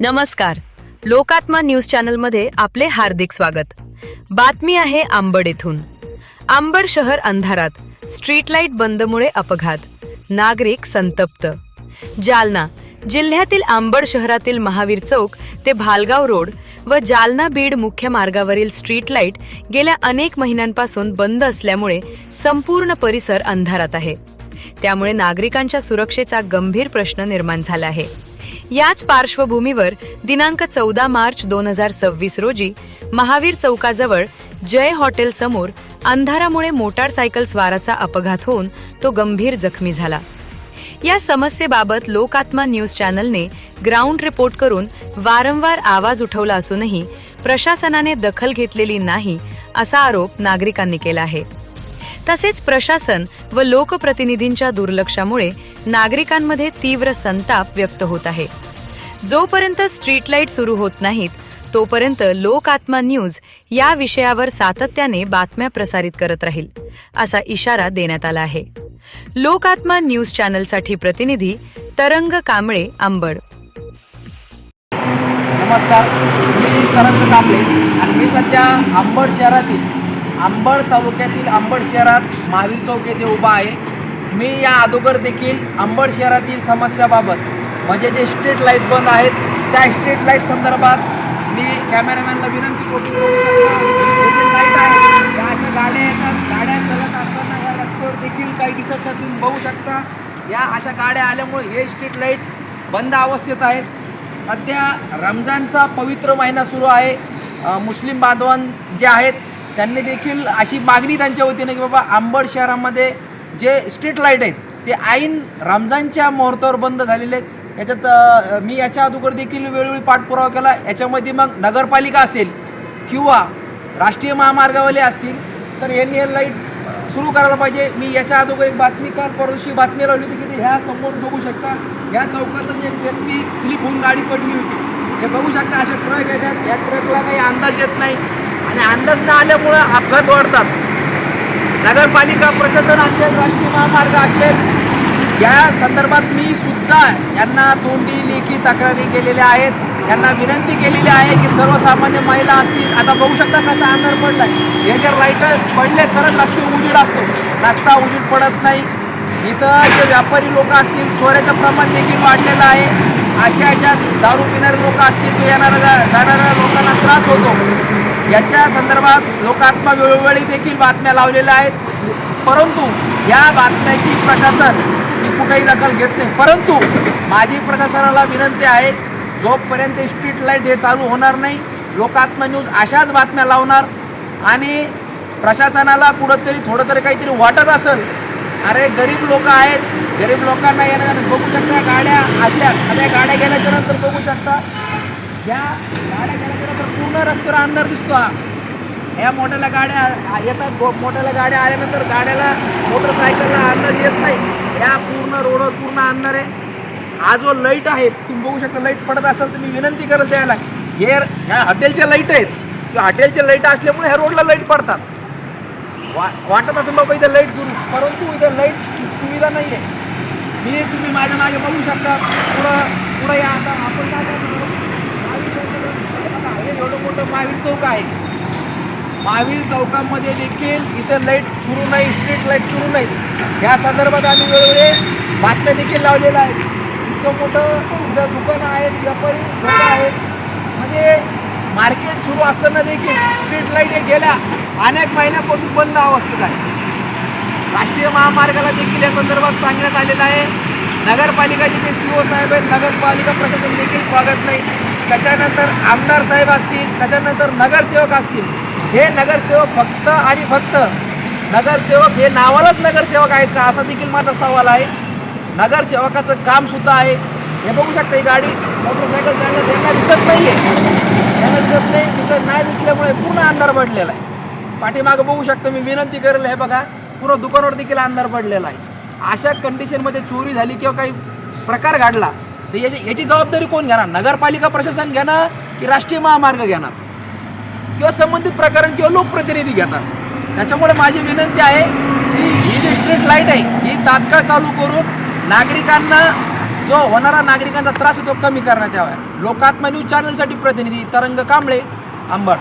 नमस्कार. लोकात्मा न्यूज चॅनलमध्ये आपले हार्दिक स्वागत. बातमी आहे अंबड येथून. अंबड शहर अंधारात, स्ट्रीट लाईट बंदमुळे अपघात, नागरिक संतप्त. जालना जिल्ह्यातील अंबड शहरातील महावीर चौक ते भालगाव रोड व जालना बीड मुख्य मार्गावरील स्ट्रीट लाईट गेल्या अनेक महिन्यांपासून बंद असल्यामुळे संपूर्ण परिसर अंधारात आहे. त्यामुळे नागरिकांच्या सुरक्षेचा गंभीर प्रश्न निर्माण झाला आहे. याच पार्श्वभूमीवर दिनांक 14 मार्च 2026 रोजी महावीर चौकाजवळ जय हॉटेल समोर अंधारामुळे मोटारसायकल स्वाराचा अपघात होऊन तो गंभीर जखमी झाला. या समस्येबाबत लोकात्मा न्यूज चॅनलने ग्राउंड रिपोर्ट करून वारंवार आवाज उठवला असूनही प्रशासनाने दखल घेतलेली नाही असा आरोप नागरिकांनी केला आहे. तसेच प्रशासन व लोकप्रतिनिधींच्या दुर्लक्षामुळे नागरिकांमध्ये तीव्र संताप व्यक्त होत आहे. जोपर्यंत स्ट्रीट लाईट सुरू होत नाहीत तोपर्यंत लोकात्मा न्यूज या विषयावर सातत्याने बातम्या प्रसारित करत राहील असा इशारा देण्यात आला आहे. लोकात्मा न्यूज चॅनलसाठी प्रतिनिधी तरंग कांबळे, अंबड. नमस्कार, मी तरंग कांबळे आणि मी सध्या अंबड शहरातील अंबड तालुक्यातील अंबड शहरात महावीर चौक येथे उभा आहे. मी या अगोदर देखील अंबड शहरातील समस्याबाबत म्हणजे जे स्ट्रीट लाईट बंद आहेत त्या स्ट्रीट लाईट संदर्भात मी कॅमेरामॅनला विनंती करतो. लाईट आहे या अशा गाड्या येतात, गाड्या चालत असताना या रस्त्यावर देखील काही दिसत नाही, तुम्ही बघू शकता. या अशा गाड्या आल्यामुळे हे स्ट्रीट लाईट बंद अवस्थेत आहेत. सध्या रमजानचा पवित्र महिना सुरू आहे. मुस्लिम बांधवां जे आहेत त्यांनी देखील अशी मागणी त्यांच्या वतीने की बाबा अंबड शहरामध्ये जे स्ट्रीट लाईट आहेत ते ऐन रमजानच्या मुहूर्तावर बंद झालेले आहेत. याच्यात मी याच्या अगोदर देखील वेळोवेळी पाठपुरावा केला. याच्यामध्ये मग नगरपालिका असेल किंवा राष्ट्रीय महामार्गावाले असतील तर यांनी हे लाईट सुरू करायला पाहिजे. मी याच्या अगोदर एक बातमी काल परदेशी बातमी लावली होती की ह्या समोर बघू शकता ह्या चौकातच एक व्यक्ती स्लिप होऊन गाडी पडली होती. हे बघू शकता असे ट्रक येतात, या ट्रकला काही अंदाज येत नाही आणि अंदाज न आल्यामुळं अपघात वाढतात. नगरपालिका प्रशासन असेल, राष्ट्रीय महामार्ग असेल, या संदर्भात मी सुद्धा यांना तोंडी लेखी तक्रारी केलेल्या आहेत. यांना विनंती केलेली आहे की सर्वसामान्य महिला असतील, आता बघू शकता कसा अंधार पडला आहे. हे जर लाईट पडले तरच रस्ते उजेड असतो, रस्ता उजेड पडत नाही. इथं जे व्यापारी लोक असतील चोऱ्याचं प्रमाण देखील वाढलेलं आहे. अशा ह्याच्यात दारू पिणारे लोक असतील तो येणाऱ्या जाणाऱ्या लोकांना त्रास होतो. याच्या संदर्भात लोकात्मा वेळोवेळी देखील बातम्या लावलेल्या आहेत, परंतु या बातम्याची प्रशासन ही कुठेही दखल घेत नाही. परंतु माझी प्रशासनाला विनंती आहे, जोपर्यंत स्ट्रीट लाईट हे चालू होणार नाही लोकात्मा न्यूज अशाच बातम्या लावणार. आणि प्रशासनाला कुठंतरी थोडं तरी काहीतरी वाटत असेल, अरे गरीब लोक आहेत, गरीब लोकांना येणं बघू शकता. गाड्या असल्या आता गाड्या गेल्याच्या नंतर बघू शकता, या गाड्या गेल्याच्या नंतर पूर्ण रस्त्यावर अंधार दिसतो. ह्या मोठ्याला गाड्या येतात, मोठ्याला गाड्या आल्यानंतर गाड्याला मोटरसायकलला अंदाज येत नाही. ह्या पूर्ण रोडवर पूर्ण अंधार आहे. हा जो लाईट आहे तुम्ही बघू शकता, लाईट पडत असेल तर मी विनंती करेल द्यायला. ह्या हॉटेलच्या लाईट आहेत, किंवा हॉटेलच्या लाईट असल्यामुळे ह्या रोडला लाईट पडतात. वाटत असेल बाबा इथं लाईट सुरू, परंतु इथं लाईट सुविधा नाही आहे. तुम्ही माझ्या मागे बघू शकता. पुढं या आता आपण एवढं मोठं महावीर चौक आहे. महावीर चौकामध्ये देखील इथं लाईट सुरू नाही, स्ट्रीट लाईट सुरू नाही. ह्या संदर्भात आम्ही वेळोवेळी बातम्या देखील लावलेल्या आहेत. इतकं मोठं इथं दुकानं आहेत, व्यापारी लोक आहेत, म्हणजे मार्केट सुरू असताना देखील स्ट्रीट लाईट हे गेल्या अनेक महिन्यापासून बंद अवस्थेत आहे. राष्ट्रीय महामार्गाला देखील या संदर्भात सांगण्यात आलेलं आहे. नगरपालिकाचे जे CO साहेब आहेत, नगरपालिका प्रशासन देखील बघत नाही. त्याच्यानंतर आमदार साहेब असतील, त्याच्यानंतर नगरसेवक असतील. हे नगरसेवक फक्त आणि फक्त नगरसेवक हे नावालाच नगरसेवक आहेत का असा देखील माझा सवाल आहे. नगरसेवकाचं कामसुद्धा आहे. हे बघू शकता ही गाडी मोटरसायकल त्यांना दिसत नाही आहे, त्यांना दिसत नाही दिसल्यामुळे पूर्ण अंधार पडलेला आहे. पाठीमागं बघू शकता, मी विनंती करेल, हे बघा पूर्ण दुकानावर देखील अंधार पडलेला आहे. अशा कंडिशनमध्ये चोरी झाली किंवा काही प्रकार घडला तर याची जबाबदारी कोण घेणार? नगरपालिका प्रशासन घेणार की राष्ट्रीय महामार्ग घेणार किंवा संबंधित प्रकरण किंवा लोकप्रतिनिधी घेतात? त्याच्यामुळे माझी विनंती आहे की ही जी स्ट्रीट लाईट आहे ही तात्काळ चालू करून नागरिकांना जो होणारा नागरिकांचा त्रास आहे तो कमी करण्यात यावा. लोकात्मा न्यूज चॅनलसाठी प्रतिनिधी तरंग कांबळे, अंबड.